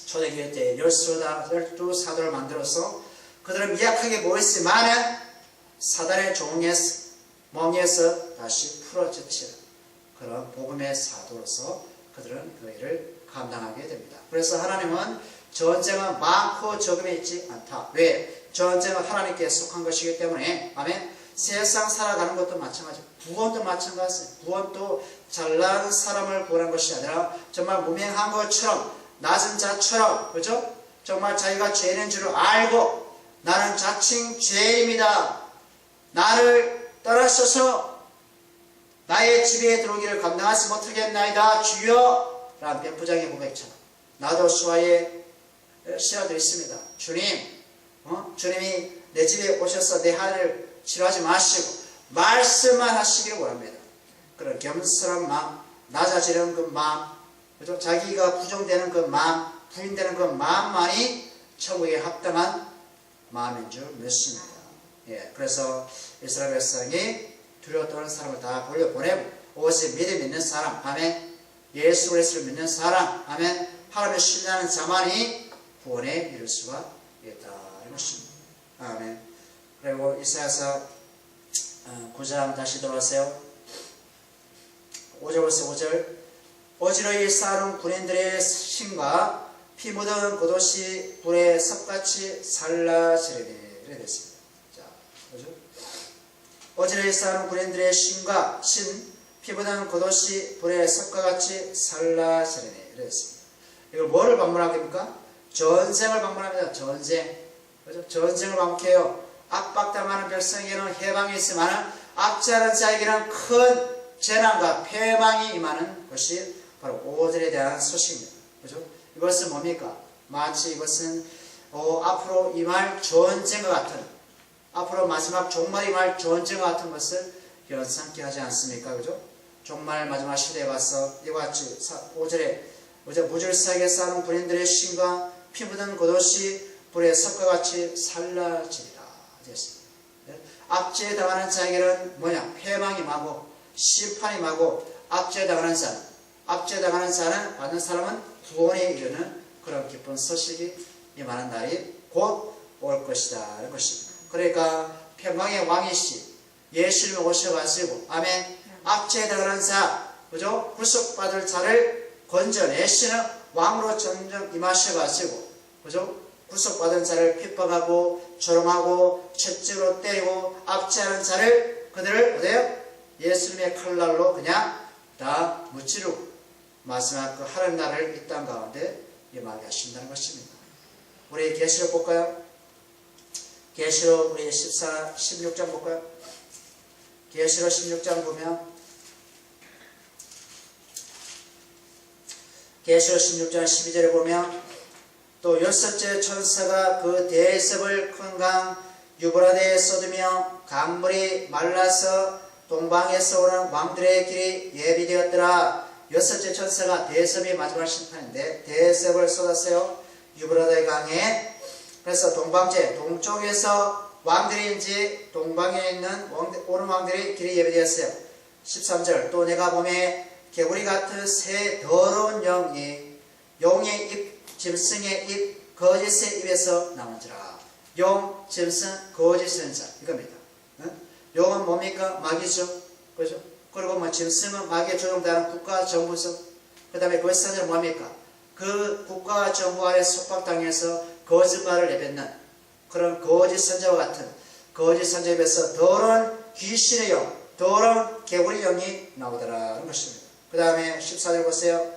초대교회 때 12사도를 만들어서 그들은 미약하게 보였지만은 사단의 종에서 멍에서 다시 풀어젖히는 그런 복음의 사도로서 그들은 그 일을 감당하게 됩니다. 그래서 하나님은 전쟁은 많고 적음이 있지 않다. 왜? 전쟁은 하나님께 속한 것이기 때문에 아멘. 세상 살아가는 것도 마찬가지. 구원도 마찬가지예요. 구원도 잘난 사람을 구원한 것이 아니라 정말 무명한 것처럼 낮은 자처럼 그죠? 정말 자기가 죄인인 줄 알고 나는 자칭 죄인입니다. 나를 떠나셔서 나의 집에 들어오기를 감당하지 못하겠나이다. 주여! 라는 백부장의 고백처럼 나도 수아의 시라도 있습니다. 주님, 주님이 내 집에 오셔서 내 한을 치료하지 마시고 말씀만 하시기를 원합니다. 그런 겸손한 마음, 낮아지는 그 마음, 그죠? 자기가 부정되는 그 마음, 부인되는 그 마음만이 천국에 합당한 마음인 줄 믿습니다. 예, 그래서 이스라엘 백성이 두려워 떠는 사람을 다 보내고 오직 믿음 있는 사람, 아멘. 예수 그리스도를 믿는 사람, 아멘. 하나님을 신뢰하는 자만이 구원에 이를 수가 있다는 것입니다. 아멘. 그리고 이사야서 9장 다시 돌아오세요. 5절 보세요. 5절. 어지러이 쌓아놓은 군인들의 신과 피 묻은 겉옷이 불에 섭같이 살라지리니. 이렇게 됐습니다. 자, 그죠? 어지러이 쌓아놓은 군인들의 신과 피 묻은 겉옷이 불에 섭과같이 살라지리니. 이렇게 됐습니다. 이걸 뭐를 방문하겠습니까? 전쟁을 방문합니다. 전쟁. 그죠? 전쟁을 방문해요. 압박당하는 백성에게는 해방이 있지만 압제하는 자에게는 큰 재난과 패망이 임하는 것이 바로 5절에 대한 소식입니다. 그죠? 이것은 뭡니까? 마치 이것은 앞으로 임할 전쟁과 같은, 앞으로 마지막 종말 임할 전쟁과 같은 것을 연상케 하지 않습니까? 그죠? 종말 마지막 시대에 가서 이와 같이 5절에 무질서하게 쌓은 군인들의 신과 피 묻은 겉옷이 불에 섭과 같이 살라지리라. 됐습니다. 압제에 당하는 자에게는 뭐냐? 패망이 임하고 심판이 임하고 압제당하는 자는 받는 사람은 구원에 이르는 그런 기쁜 소식이 임하는 날이 곧 올 것이다 하는 것입니다. 그러니까 평강의 왕이시 예수님이 오셔가지고 아멘. 압제당하는 자, 그죠? 구속받을 자를 건져내시는 왕으로 점점 임하셔가지고, 그죠? 구속받은 자를 핍박하고 조롱하고 채찍으로 때리고 압제하는 자를 그들을 어때요? 예수님의 칼날로 그냥 다 무찌르고 마지막 그 하늘 나라를 이 땅 가운데 임하게 하신다는 것입니다. 우리 계시록 볼까요? 계시록 우리 16장 볼까요? 계시록 16장 보면 계시록 16장 12절에 보면 또 여섯째 천사가 그 대접을 큰 강 유브라데에 쏟으며 강물이 말라서 동방에서 오는 왕들의 길이 예비되었더라. 여섯째 천사가 대접이 마지막 심판인데 대접을 쏟았어요. 유브라데 강에. 그래서 동쪽에서 왕들인지 동방에 있는 오는 왕들의 길이 예비되었어요. 13절 또 내가 보매 개구리 같은 새 더러운 영이 용의 입, 짐승의 입, 거짓의 입에서 나온지라. 용, 짐승, 거짓의 자 이겁니다. 용은 뭡니까? 마귀죠. 그죠? 그리고 뭐 짐승은 마귀에 조종되는 국가 정부죠. 그 다음에 거짓선자는 뭡니까? 그 국가 정부 아래 속박당해서 거짓말을 내뱉는 그런 거짓 선자와 같은 거짓 선자에 비해서 더러운 귀신의 영, 더러운 개구리 영이 나오더라는 것입니다. 그 다음에 14절 보세요.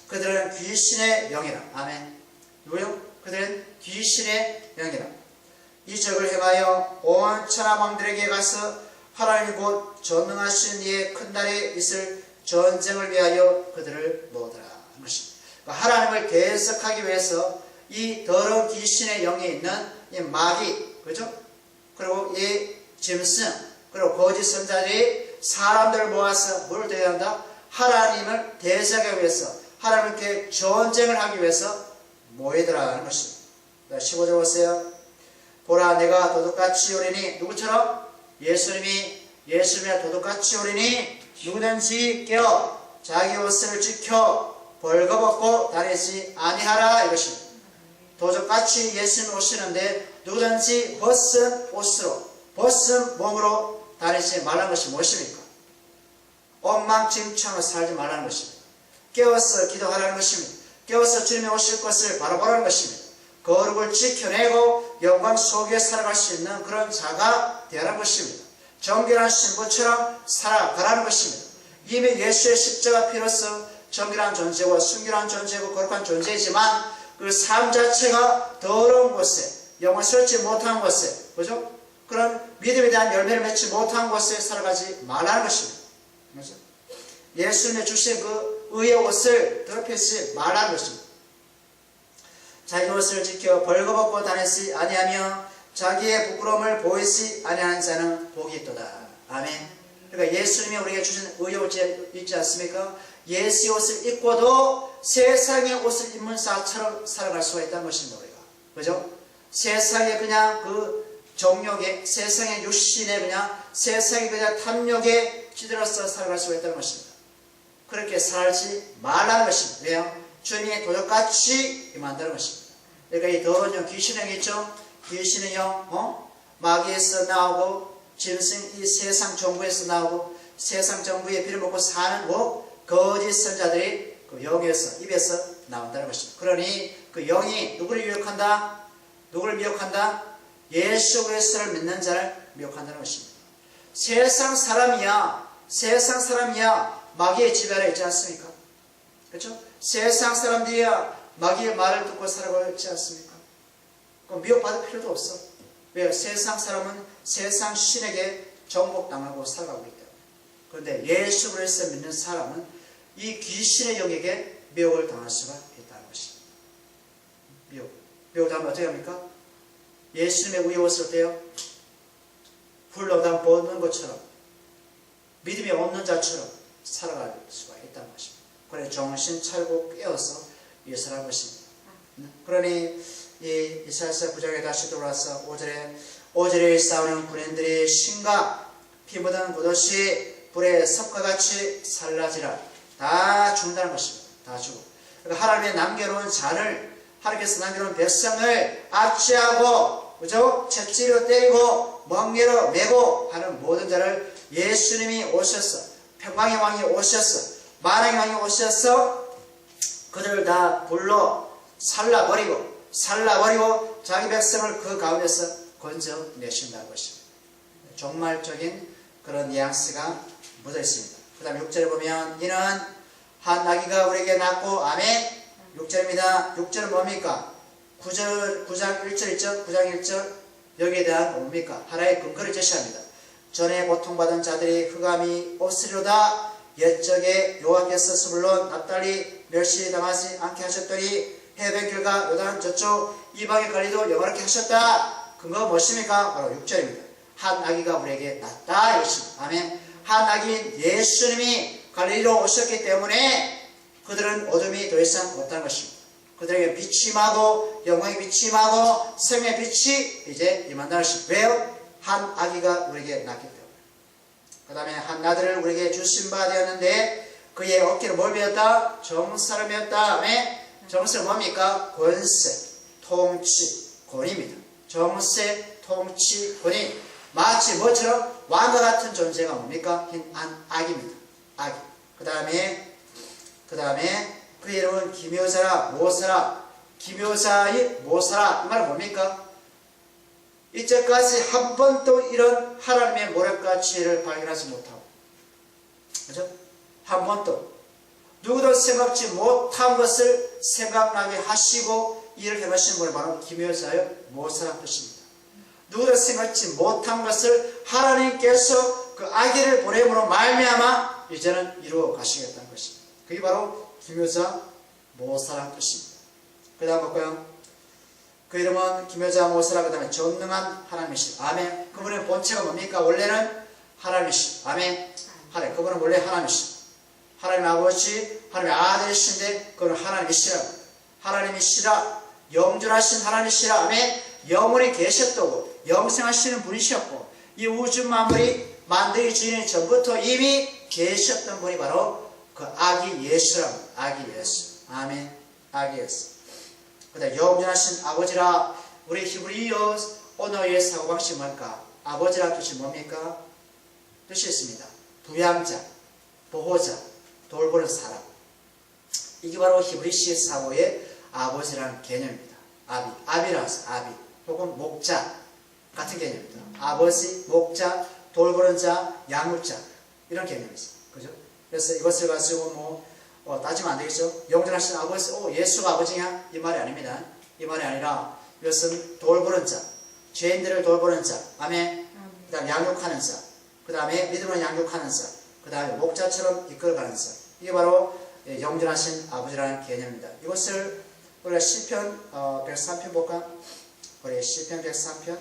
그들은 귀신의 영이라. 아멘. 누구요? 그들은 귀신의 영이라. 이 적을 행하여 온 천하왕들에게 가서 하나님이 곧 전능하신 이의 큰 날에 있을 전쟁을 위하여 그들을 모으더라 하는 것입니다. 그러니까 하나님을 대적하기 위해서 이 더러운 귀신의 영이 있는 이 마귀, 그죠? 그리고 이 짐승, 그리고 거짓 선자들이 사람들을 모아서 뭘 대해야 한다? 하나님을 대적하기 위해서, 하나님께 전쟁을 하기 위해서 모이더라 하는 것입니다. 15절 보세요. 보라 내가 도둑같이 오리니 누구처럼? 예수님의 도둑같이 오리니 누구든지 깨어 자기 옷을 지켜 벌거벗고 다니지 아니하라 이것입니다. 도둑같이 예수님 오시는데 누구든지 벗은 옷으로 벗은 몸으로 다니지 말라는 것이 무엇입니까? 엉망진창으로 살지 말라는 것입니다. 깨어서 기도하라는 것입니다. 깨어서 주님이 오실 것을 바라보라는 것입니다. 거룩을 지켜내고 영광 속에 살아갈 수 있는 그런 자가 되라는 것입니다. 정결한 신부처럼 살아가라는 것입니다. 이미 예수의 십자가 피로써 정결한 존재고 순결한 존재고 거룩한 존재이지만 그 삶 자체가 더러운 곳에 영을 설치 못한 곳에, 그죠? 그런 믿음에 대한 열매를 맺지 못한 곳에 살아가지 말라는 것입니다. 그죠? 예수님의 주신 그 의의 옷을 더럽히지 말라는 것입니다. 자기 옷을 지켜 벌거벗고 다니지 아니하며 자기의 부끄러움을 보이지 아니하는 자는 복이 있도다. 아멘. 그러니까 예수님이 우리에게 주신 의의 옷이 있지 않습니까? 예수의 옷을 입고도 세상의 옷을 입는 자처럼 살아갈 수가 있다는 것입니다. 우리가. 그죠? 세상에 그냥 그 정욕에, 세상의 육신에 그냥, 세상의 그냥 탐욕에 찌들어서 살아갈 수가 있다는 것입니다. 그렇게 살지 말라는 것입니다. 왜요? 주님이 도적같이 임한다는 것입니다. 그러니까 이 더러운 영, 귀신의 영 있죠? 귀신의 영, 마귀에서 나오고, 짐승 이 세상 정부에서 나오고, 세상 정부에 빌어먹고 사는 거짓 선자들이 그 영에서, 입에서 나온다는 것입니다. 그러니 그 영이 누구를 유혹한다? 누구를 미혹한다? 예수 그리스도를 믿는 자를 미혹한다는 것입니다. 세상 사람이야 마귀의 지배 아래 있지 않습니까? 그렇죠? 세상 사람들이야 마귀의 말을 듣고 살아가고 있지 않습니까? 그럼 미혹받을 필요도 없어. 왜요? 세상 사람은 세상 신에게 정복당하고 살아가고 있다. 그런데 예수 그리스도를 믿는 사람은 이 귀신의 영에게 미혹을 당할 수가 있다는 것입니다. 미혹당하면 어떻게 합니까? 예수님의 의의 옷을 어때요? 훌러당 벗는 것처럼 믿음이 없는 자처럼 살아갈 수가 있다는 것입니다. 그래 정신 차리고 깨어서 예수라는 것입니다. 그러니 이 이사야서 9장에 다시 돌아와서 5절에 싸우는 군인들이 신과 피 묻은 겉옷이 불에 섭과 같이 살라지라. 다 죽는다는 것입니다. 다 죽어. 그러니까 하나님의 남겨놓은 잔을, 하나님께서 남겨놓은 백성을 압제하고, 그죠? 채찍으로 때리고 멍게로 메고 하는 모든 자를 예수님이 오셔서, 평강의 왕이 오셔서, 만왕의 왕이 오셔서 그들을 다 불러 살라버리고 자기 백성을 그 가운데서 건져내신다는 것입니다. 종말적인 그런 뉘앙스가 묻어 있습니다. 그 다음에 6절에 보면 이는 한 아기가 우리에게 낳고, 아멘. 6절입니다. 6절은 뭡니까? 9장 1절 있죠? 9장 1절 여기에 대한 뭡니까? 하나의 근거를 제시합니다. 전에 고통받은 자들이 흑암이 없으리로다. 옛적에 여호와께서 스불론 납달리 멸시당하지 않게 하셨더니 해변길과 요단 저쪽 이방의 관리도 영화롭게 하셨다. 근거가 무엇입니까? 바로 6절입니다. 한 아기가 우리에게 낳았다. 아멘. 한 아기인 예수님이 갈릴리로 오셨기 때문에 그들은 어둠이 더 이상 못한 것입니다. 그들에게 빛이 임하고 영광의 빛이 임하고 생명의 빛이 이제 임한다는 것입니다. 왜요? 한 아기가 우리에게 낳기 때문에. 그 다음에 한 아들을 우리에게 주신 바 되었는데 그의 어깨를 뭘 배웠다? 정사를 배웠다. 정사는 뭡니까? 권세, 통치, 권위입니다. 정세, 통치, 권위. 마치 뭐처럼 왕과 같은 존재가 뭡니까? 한 아기입니다. 아기. 그 다음에 그 이름은 기묘자라 모사라. 기묘자의 모사라. 이 말은 뭡니까? 이제까지 한 번도 이런 하나님의 모략과 지혜를 발견하지 못하고, 그죠? 한 번도 누구도 생각지 못한 것을 생각나게 하시고 일을 행하시는 분이 바로 기묘자여 모사라는 뜻입니다. 누구도 생각지 못한 것을 하나님께서 그 아기를 보냄으로 말미암아 이제는 이루어 가시겠다는 것입니다. 그게 바로 기묘자 모사라는 뜻입니다. 그 다음 볼까요? 그 이름은 기묘자 모사라. 그 다음에 전능한 하나님이시다. 아멘. 그분의 본체가 뭡니까? 원래는 하나님이시다. 아멘. 하나님. 그분은 원래 하나님이시다. 하나님 아버지, 하나님의 아들이신데 그분은 하나님이시라. 하나님이시라. 영존하신 하나님이시라. 아멘. 영원히 계셨다고 영생하시는 분이셨고 이 우주 만물이 만들기 전에 전부터 이미 계셨던 분이 바로 그 아기 예수랍니다. 아기 예수. 아멘. 아기 예수. 그 다음 영존하신 아버지라. 우리 히브리어 언어의 사고방식이 뭘까? 아버지라는 뜻이 뭡니까? 뜻이 있습니다. 부양자, 보호자, 돌보는 사람. 이게 바로 히브리식 사고의 아버지라는 개념입니다. 아비라서 아비 혹은 목자 같은 개념입니다. 아버지, 목자, 돌보는 자, 양육자 이런 개념이죠. 그죠? 그래서 이것을 가지고 따지면 안 되겠죠. 영존하신 아버지, 예수가 아버지냐? 이 말이 아닙니다. 이 말이 아니라 이것은 돌보는 자, 죄인들을 돌보는 자, 아멘. 그 다음에 양육하는 자, 그 다음에 믿음을 양육하는 자, 그 다음에 목자처럼 이끌어가는 자. 이게 바로 영존하신 아버지라는 개념입니다. 이것을 우리가 시편 103편 볼까? 우리 시편 103편,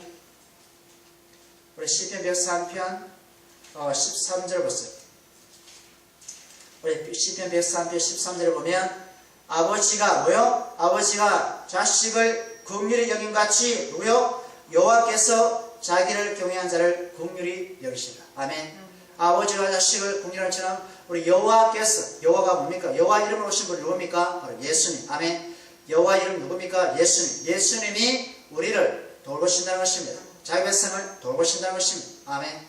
우리 시편 103편 13절 보세요. 우리 시편 103편 13절을 보면 아버지가 뭐요? 아버지가 자식을 긍휼히 여김같이 누구요? 여호와께서 자기를 경외한 자를 긍휼히 여기시라. 아멘. 아버지가 자식을 긍휼한 처럼 우리 여호와께서, 여호와가 뭡니까? 여호와 이름으로 오신 분 누굽니까? 바로 예수님. 아멘. 여호와 이름 누굽니까? 예수님. 예수님이 우리를 돌보신다는 것입니다. 자기 백성을 돌보신다는 것입니다. 아멘.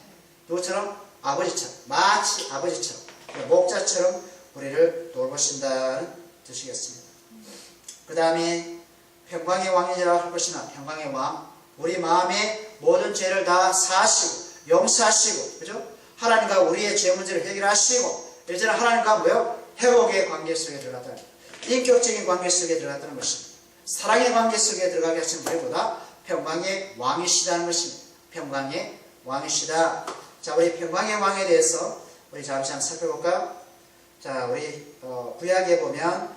누구처럼? 아버지처럼, 마치 아버지처럼, 목자처럼 우리를 돌보신다는 뜻이겠습니다. 그 다음에 평강의 왕이라고 할 것이나 평강의 왕, 우리 마음의 모든 죄를 다 사하시고 용서하시고, 그죠? 하나님과 우리의 죄 문제를 해결하시고, 이제는 하나님과 뭐요? 회복의 관계 속에 들어갔다는, 인격적인 관계 속에 들어갔다는 것입니다. 사랑의 관계 속에 들어가게 하신 분보다 평강의 왕이시다는 것입니다. 평강의 왕이시다. 자, 우리 평강의 왕에 대해서 우리 잠시 한번 살펴볼까요? 자, 우리 구약에 보면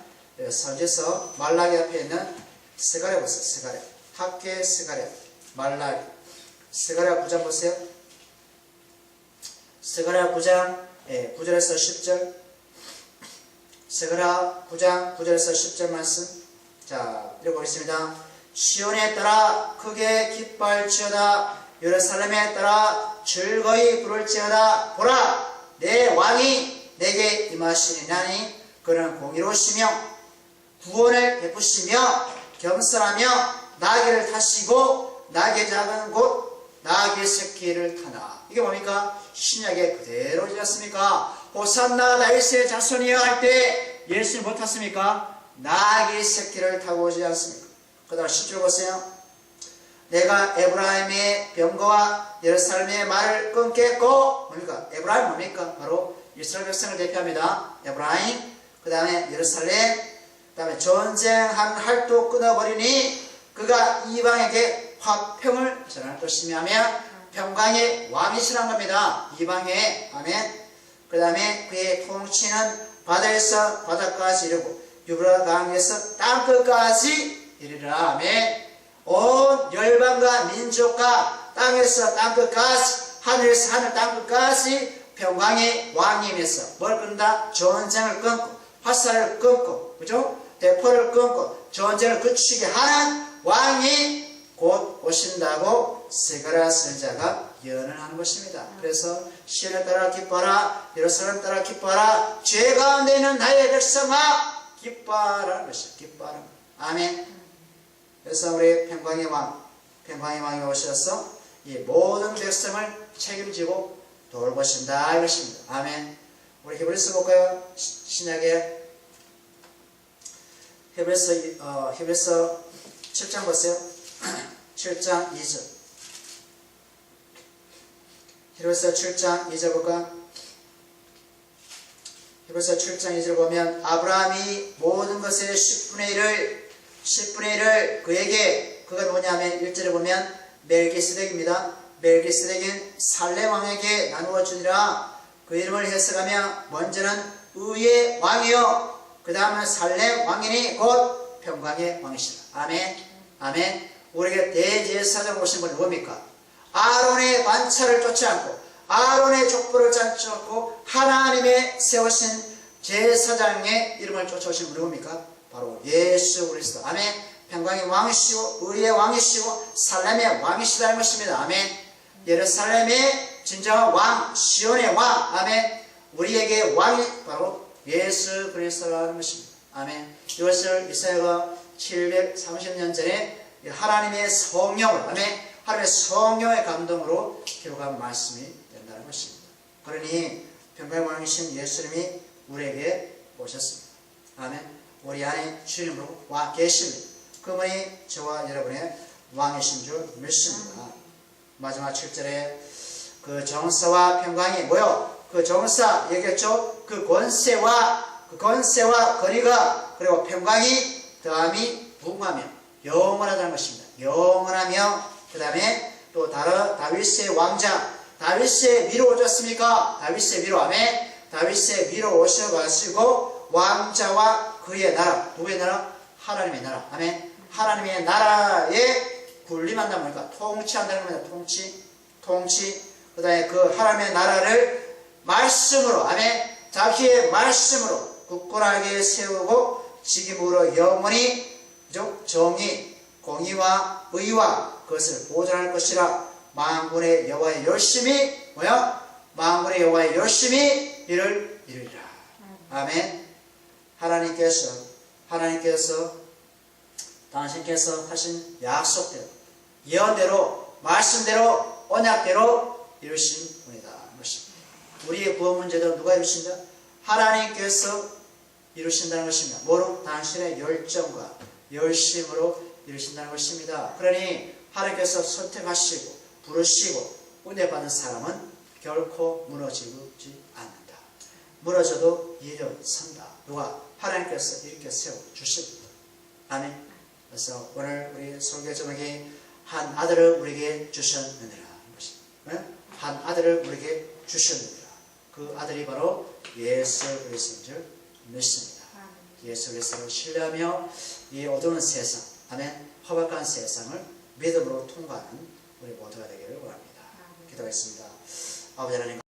선지서 말라기 앞에 있는 스가랴 보세요. 스가랴. 학계 스가랴. 말라기. 스가랴 9장 보세요. 스가랴 9장 9절에서 10절. 스가랴 9장 9절에서 10절 말씀. 자, 읽어보겠습니다. 시온에 따라 크게 기뻐할지어다. 예루살렘에 따라 즐거이 부를지어다. 보라, 내 왕이 내게 임하시리나니 그는 공의로우시며 구원을 베푸시며 겸손하며 나귀를 타시고 나귀 작은 곳 나귀 새끼를 타나. 이게 뭡니까? 신약에 그대로지 않습니까? 호산나 다윗의 자손이여 할 때 예수님 못 탔습니까? 나귀 새끼를 타고 오지 않습니까? 그 다음 10절 보세요. 내가 에브라임의 병거와 예루살렘의 말을 끊겠고, 뭡니까? 에브라임 뭡니까? 바로 이스라엘 백성을 대표합니다. 에브라임, 그 다음에 예루살렘, 그 다음에 전쟁한 할도 끊어버리니 그가 이방에게 화평을 전할 것이며 하며 평강의 왕이시란 겁니다. 이방에. 아멘. 그 다음에 그의 통치는 바다에서 바다까지 이르고 유브라 강에서 땅끝까지 이르리라. 아멘. 온 열방과 민족과 땅에서 땅끝까지, 하늘에서 하늘 땅끝까지 평강의 왕님에서 뭘 끊는다? 전쟁을 끊고 화살을 끊고, 그죠? 대포를 끊고 전쟁을 그치게 하는 왕이 곧 오신다고 스가랴 선지자가 예언을 하는 것입니다. 그래서 시온에 따라 기뻐하라, 예루살렘 따라 기뻐하라, 죄 가운데 있는 나의 백성아 기뻐하라는 것이죠. 기뻐하라. 아멘. 그래서 우리 평강의 왕, 평강의 왕이 오셔서 이 모든 백성을 책임지고 돌보신다 이것입니다. 아멘. 우리 히브리서 볼까요? 신약에 히브리서 7장 보세요. 7장 2절. 히브리서 7장 2절 볼까? 히브리서 7장 2절 보면 아브라함이 모든 것의 10분의 1을 그에게, 그가 누구냐면 1절에 보면 멜기스덱입니다. 멜기스덱인 살렘 왕에게 나누어 주니라. 그 이름을 해석하며 먼저는 의의 왕이요 그 다음은 살렘 왕이니 곧 평강의 왕이시라. 아멘. 아멘. 우리에게 대제사장 오신 분 누굽니까? 아론의 반차를 쫓지 않고 아론의 족보를 쫓지 않고 하나님의 세우신 제사장의 이름을 쫓아오신 분 누굽니까? 바로 예수 그리스도. 아멘. 평강의 왕이시고 의의 왕이시고 살렘의 왕이시다는 것입니다. 아멘. 예루살렘의 진정한 왕, 시온의 왕. 아멘. 우리에게 왕이 바로 예수 그리스도라는 것입니다. 아멘. 이것을 이사야가 730년 전에 하나님의 성령을, 아멘, 하나님의 성령의 감동으로 기록한 말씀이 된다는 것입니다. 그러니 평강의 왕이신 예수님이 우리에게 오셨습니다. 아멘. 우리 안에 주님으로 와 계십니다. 그분이 저와 여러분의 왕이신 줄 믿습니다. 마지막 7절에 그 정사와 평강이 뭐요? 그 정사 얘기했죠? 그 권세와 거리가 그리고 평강이 더함이 무궁하며 영원하다는 것입니다. 영원하며 그 다음에 또 다윗의 왕자 다윗의 위로 오셨습니까? 다윗의 위로 아멘. 다윗의 위로 오셔가지고 왕자와 그의 나라 누구의 나라? 하나님의 나라 아멘. 하나님의 나라에 군림한다는 거니까 통치한다는 겁니다. 통치 그 다음에 그 하나님의 나라를 말씀으로 아멘. 자기의 말씀으로 굳건하게 세우고 지금으로 영원히 정의 공의와 의와 그것을 보존할 것이라. 만군의 여호와의 열심히 만군의 여호와의 열심히 이를 이루리라. 아멘. 하나님께서 당신께서 하신 약속대로 예언대로 말씀대로 언약대로 이루신 분이다. 우리의 구원 문제도 누가 이루신다? 하나님께서 이루신다는 것입니다. 뭐로? 당신의 열정과 열심으로 이루신다는 것입니다. 그러니 하나님께서 선택하시고 부르시고 은혜 받는 사람은 결코 무너지지 않는다. 무너져도 일어선다. 누가? 하나님께서 이렇게 세워주십니다. 아멘. 그래서 오늘 우리 설교 제목이 한 아들을 우리에게 주셨느니라. 한 아들을 우리에게 주셨느니라. 그 아들이 바로 예수 그리스도인 줄 믿습니다. 예수 그리스도를 신뢰하며 이 어두운 세상, 아멘, 허박한 세상을 믿음으로 통과하는 우리 모두가 되기를 원합니다. 기도하겠습니다. 아버지 하나님